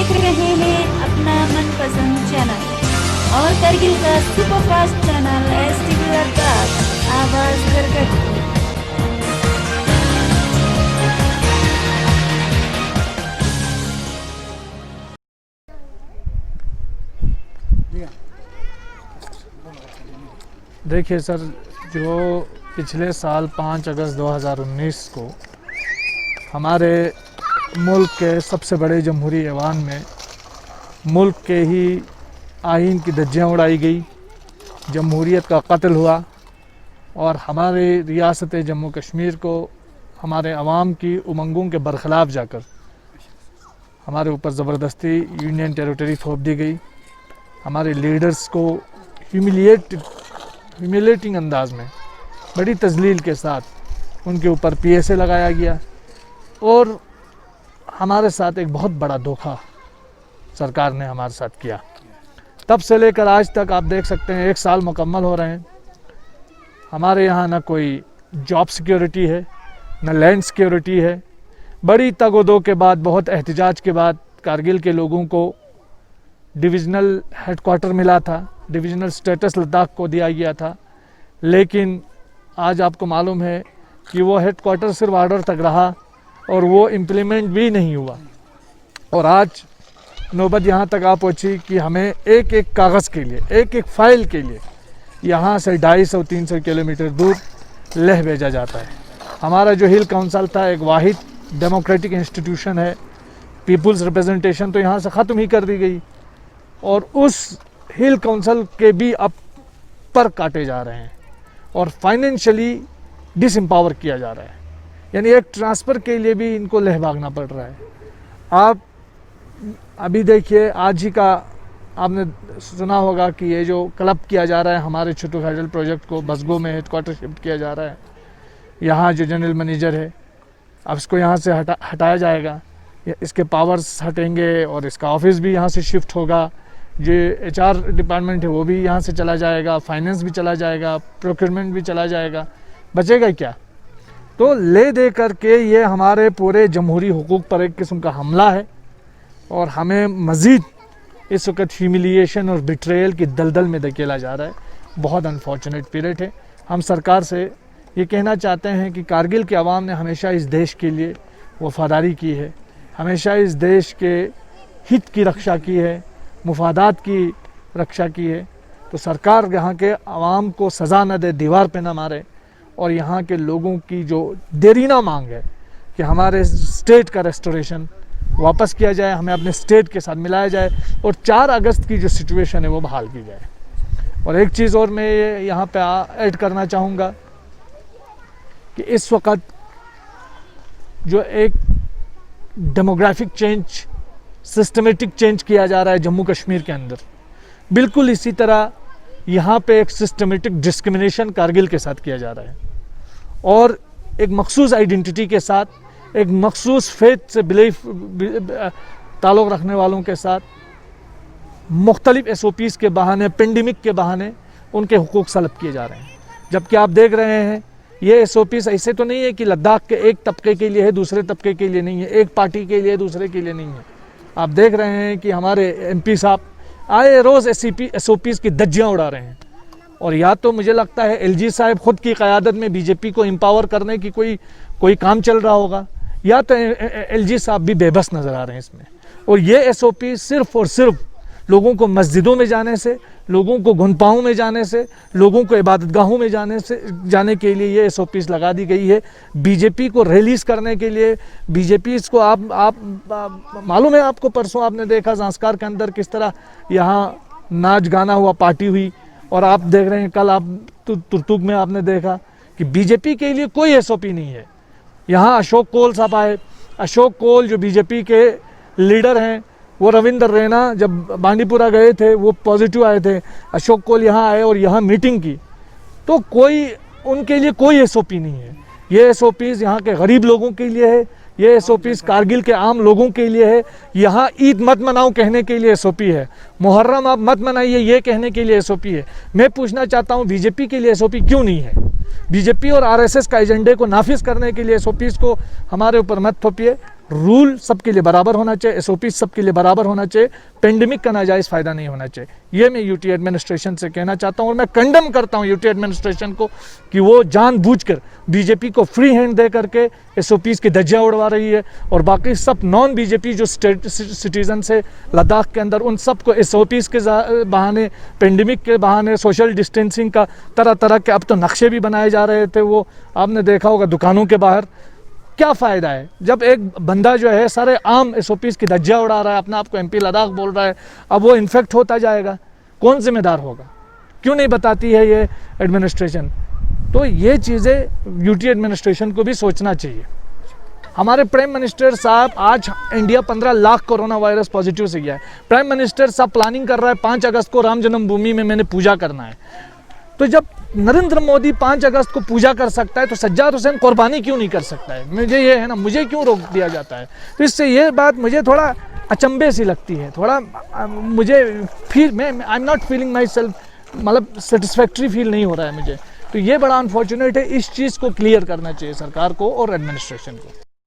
देख रहे हैं अपना मनपसंद चैनल और करगिल का सुपरफास्ट चैनल STV लद्दाख, आवाज करगल। देखिए सर, जो पिछले साल 5 अगस्त 2019 को हमारे मुल्क के सबसे बड़े जमहूरी ऐवान में मुल्क के ही आइन की धज्जियाँ उड़ाई गई, जमहूरियत का कत्ल हुआ और हमारे रियासत जम्मू कश्मीर को हमारे अवाम की उमंगों के बरखिलाफ़ जाकर हमारे ऊपर ज़बरदस्ती यूनियन टेरिटरी थोप दी गई। हमारे लीडर्स को ह्यूमिलेटिंग अंदाज में बड़ी तजलील के साथ उनके ऊपर PSA लगाया गया और हमारे साथ एक बहुत बड़ा धोखा सरकार ने हमारे साथ किया। तब से लेकर आज तक आप देख सकते हैं 1 साल मुकम्मल हो रहे हैं। हमारे यहाँ ना कोई जॉब सिक्योरिटी है, न लैंड सिक्योरिटी है। बड़ी तगोदो के बाद, बहुत एहतजाज के बाद कारगिल के लोगों को डिविज़नल हेडक्वार्टर मिला था, डिविज़नल स्टेटस लद्दाख को दिया गया था, लेकिन आज आपको मालूम है कि वो हेडक्वार्टर सिर्फ ऑर्डर तक रहा और वो इम्प्लीमेंट भी नहीं हुआ। और आज नौबत यहाँ तक आ पहुँची कि हमें एक एक कागज़ के लिए, एक एक फ़ाइल के लिए यहाँ से 250-300 किलोमीटर दूर लेह भेजा जाता है। हमारा जो हिल काउंसिल था, एक वाहिद डेमोक्रेटिक इंस्टीट्यूशन है, पीपल्स रिप्रेजेंटेशन तो यहाँ से ख़त्म ही कर दी गई और उस हिल काउंसिल के भी अब पर काटे जा रहे हैं और फाइनेंशियली डिसएम्पावर किया जा रहा है। यानी एक ट्रांसफ़र के लिए भी इनको लेह भागना पड़ रहा है। आप अभी देखिए, आज ही का आपने सुना होगा कि ये जो क्लब किया जा रहा है हमारे छोटू हाइडल प्रोजेक्ट को बसगो में हेडक्वार्टर शिफ्ट किया जा रहा है। यहाँ जो जनरल मैनेजर है, अब इसको यहाँ से हटाया जाएगा, इसके पावर्स हटेंगे और इसका ऑफिस भी यहाँ से शिफ्ट होगा। जो HR डिपार्टमेंट है वो भी यहाँ से चला जाएगा, फाइनेंस भी चला जाएगा, प्रोक्योरमेंट भी चला जाएगा, बचेगा क्या? तो ले दे करके ये हमारे पूरे जमहूरी हुकूक पर एक किस्म का हमला है और हमें मज़ीद इस वक्त ह्यूमिलिएशन और बिट्रेयल की दलदल में धकेला जा रहा है। बहुत अनफॉर्चुनेट पीरियड है। हम सरकार से ये कहना चाहते हैं कि कारगिल के अवाम ने हमेशा इस देश के लिए वफादारी की है, हमेशा इस देश के हित की रक्षा की है, मुफादात की रक्षा की है। तो सरकार यहाँ के अवाम को सज़ा न दे, दीवार पे न मारे और यहाँ के लोगों की जो देरीना मांग है कि हमारे स्टेट का रेस्टोरेशन वापस किया जाए, हमें अपने स्टेट के साथ मिलाया जाए और 4 अगस्त की जो सिचुएशन है वो बहाल की जाए। और एक चीज़ और मैं यहाँ पे ऐड करना चाहूँगा कि इस वक्त जो एक डेमोग्राफिक चेंज, सिस्टमेटिक चेंज किया जा रहा है जम्मू कश्मीर के अंदर, बिल्कुल इसी तरह यहाँ पे एक सिस्टमेटिक डिस्क्रिमिनेशन कारगिल के साथ किया जा रहा है और एक मखसूस आइडेंटिटी के साथ, एक मखसूस फेथ से बिलीफ ताल्लुक़ रखने वालों के साथ मुख्तलिफ SOPs के बहाने, पेंडेमिक के बहाने उनके हुकूक सल्ब किए जा रहे हैं। जबकि आप देख रहे हैं ये SOPs ऐसे तो नहीं है कि लद्दाख के एक तबके के लिए है, दूसरे तबके के लिए नहीं है, एक पार्टी के लिए दूसरे के लिए नहीं है। आप देख रहे हैं कि हमारे MP साहब आए रोज़ SOPs की धज्जियाँ उड़ा रहे हैं और या तो मुझे लगता है LG साहब ख़ुद की क़यादत में BJP को एम्पावर करने की कोई काम चल रहा होगा, या तो LG साहब भी बेबस नज़र आ रहे हैं इसमें। और ये SOP सिर्फ़ और सिर्फ लोगों को मस्जिदों में जाने से, लोगों को गुनपाओं में जाने से, लोगों को इबादतगाहों में जाने के लिए ये SOPs लगा दी गई है, BJP को रिलीज़ करने के लिए। BJP को आप मालूम है आपको, परसों आपने देखा ज़ांस्कार के अंदर किस तरह यहाँ नाच गाना हुआ, पार्टी हुई, और आप देख रहे हैं कल आप तुर्तुक में आपने देखा कि BJP के लिए कोई SOP नहीं है। यहाँ अशोक कोल साहब आए, अशोक कोल जो BJP के लीडर हैं, वो रविंदर रैना जब बांडीपुरा गए थे वो पॉजिटिव आए थे, अशोक कोल यहाँ आए और यहाँ मीटिंग की, तो कोई उनके लिए कोई SOP नहीं है। ये SOPs यहाँ के गरीब लोगों के लिए है, ये SOPs कारगिल के आम लोगों के लिए है। यहाँ ईद मत मनाओ कहने के लिए SOP है, मुहर्रम आप मत मनाइए ये कहने के लिए SOP है। मैं पूछना चाहता हूँ BJP के लिए SOP क्यों नहीं है? BJP और RSS का एजेंडे को नाफिज करने के लिए SOPs को हमारे ऊपर मत थोपिए। रूल सबके लिए बराबर होना चाहिए, SOP सबके लिए बराबर होना चाहिए, पेंडेमिक का नाजायज़ फ़ायदा नहीं होना चाहिए। ये मैं यूटी एडमिनिस्ट्रेशन से कहना चाहता हूँ और मैं कंडम करता हूँ यूटी एडमिनिस्ट्रेशन को कि वो जानबूझकर बीजेपी को फ्री हैंड दे करके SOPs की धज्जियाँ उड़वा रही है और बाकी सब नॉन बीजेपी जो स्टेट सिटीजन है लद्दाख के अंदर, उन सबको SOPs के बहाने, पेंडेमिक के बहाने, सोशल डिस्टेंसिंग का तरह तरह के अब तो नक्शे भी बनाए जा रहे थे, वो आपने देखा होगा दुकानों के बाहर। क्या फ़ायदा है जब एक बंदा जो है सारे आम SOPs की धज्जियाँ उड़ा रहा है, अपना आपको MP लद्दाख बोल रहा है, अब वो इन्फेक्ट होता जाएगा, कौन जिम्मेदार होगा? क्यों नहीं बताती है ये एडमिनिस्ट्रेशन? तो ये चीज़ें यूटी एडमिनिस्ट्रेशन को भी सोचना चाहिए। हमारे प्राइम मिनिस्टर साहब, आज India 15 lakh corona virus positive से गया है। प्राइम मिनिस्टर साहब प्लानिंग कर रहा है 5 अगस्त को राम जन्मभूमि में मैंने पूजा करना है। तो जब नरेंद्र मोदी 5 अगस्त को पूजा कर सकता है तो सज्जाद हुसैन कुर्बानी क्यों नहीं कर सकता है? मुझे ये है ना, मुझे क्यों रोक दिया जाता है? तो इससे ये बात मुझे थोड़ा अचंभे सी लगती है, थोड़ा मुझे मैं I am not feeling my self, मतलब सेटिस्फैक्ट्री फील नहीं हो रहा है मुझे। तो ये बड़ा अनफॉर्चुनेट है, इस चीज़ को क्लियर करना चाहिए सरकार को और एडमिनिस्ट्रेशन को।